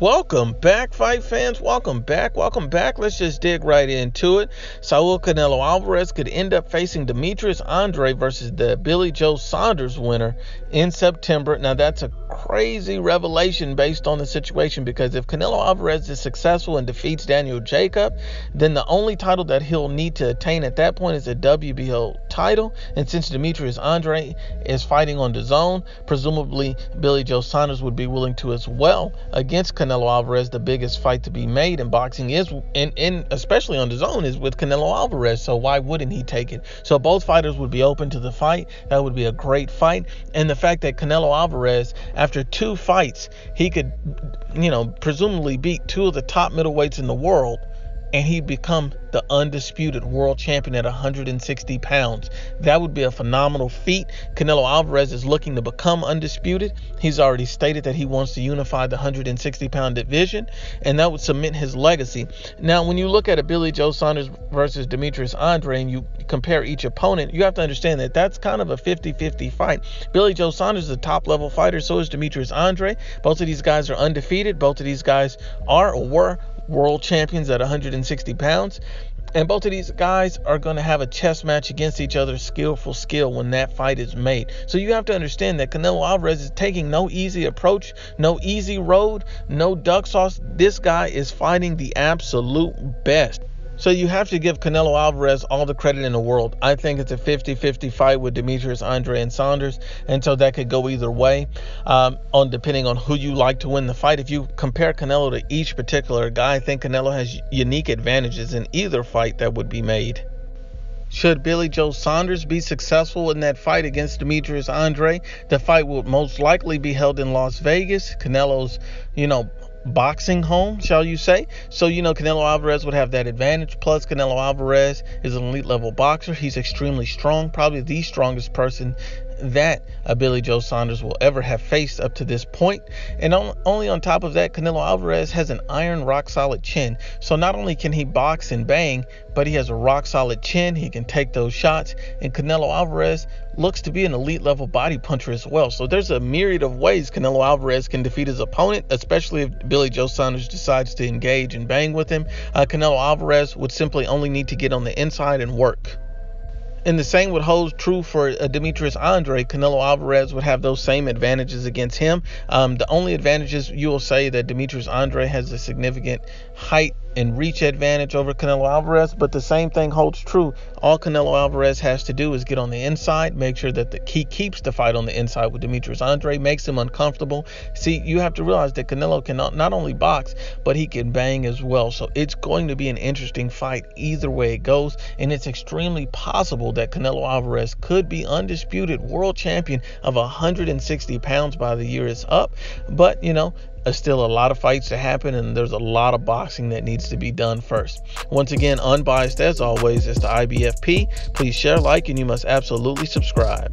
Welcome back, fight fans. Welcome back. Let's just dig right into it. Saul Canelo Álvarez could end up facing Demetrius Andrade versus the Billy Joe Saunders winner in September. Now, that's a crazy revelation based on the situation, because if Canelo Álvarez is successful and defeats Daniel Jacob, then the only title that he'll need to attain at that point is a WBO title. And since Demetrius Andrade is fighting on DAZN, presumably Billy Joe Saunders would be willing to as well against Canelo Álvarez. The biggest fight to be made in boxing is, in especially on DAZN, is with Canelo Álvarez. So why wouldn't he take it? So both fighters would be open to the fight. That would be a great fight. And the fact that Canelo Álvarez, after 2 fights, he could, presumably beat 2 of the top middleweights in the world, and he'd become the undisputed world champion at 160 pounds. That would be a phenomenal feat. Canelo Álvarez is looking to become undisputed. He's already stated that he wants to unify the 160-pound division, and that would cement his legacy. Now, when you look at a Billy Joe Saunders versus Demetrius Andrade, and you compare each opponent, you have to understand that that's kind of a 50-50 fight. Billy Joe Saunders is a top-level fighter. So is Demetrius Andrade. Both of these guys are undefeated. Both of these guys are or were world champions at 160 pounds. And both of these guys are going to have a chess match against each other, skill for skill, when that fight is made. So you have to understand that Canelo Álvarez is taking no easy approach, no easy road, no duck sauce. This guy is fighting the absolute best. So you have to give Canelo Álvarez all the credit in the world. I think it's a 50-50 fight with Demetrius Andrade and Saunders, and so that could go either way, depending on who you like to win the fight. If you compare Canelo to each particular guy, I think Canelo has unique advantages in either fight that would be made. Should Billy Joe Saunders be successful in that fight against Demetrius Andrade, the fight will most likely be held in Las Vegas, Canelo's, boxing home, shall you say. So, Canelo Álvarez would have that advantage. Plus, Canelo Álvarez is an elite level boxer. He's extremely strong, probably the strongest person that Billy Joe Saunders will ever have faced up to this point. And only on top of that, Canelo Álvarez has an iron rock solid chin. So not only can he box and bang, but he has a rock solid chin. He can take those shots. And Canelo Álvarez looks to be an elite level body puncher as well. So there's a myriad of ways Canelo Álvarez can defeat his opponent, especially if Billy Joe Saunders decides to engage and bang with him. Canelo Álvarez would simply only need to get on the inside and work. And the same would hold true for Demetrius Andrade. Canelo Álvarez would have those same advantages against him. The only advantages, you will say that Demetrius Andrade has a significant height and reach advantage over Canelo Álvarez, but the same thing holds true. All Canelo Álvarez has to do is get on the inside, make sure that he keeps the fight on the inside with Demetrius Andrade, makes him uncomfortable. See, you have to realize that Canelo can not only box, but he can bang as well. So it's going to be an interesting fight either way it goes, and it's extremely possible that Canelo Álvarez could be undisputed world champion of 160 pounds by the year is up. But, there's still a lot of fights to happen, and there's a lot of boxing that needs to be done first. Once again, Unbiased, as always, is the Ibfp. Please share, like, and you must absolutely subscribe.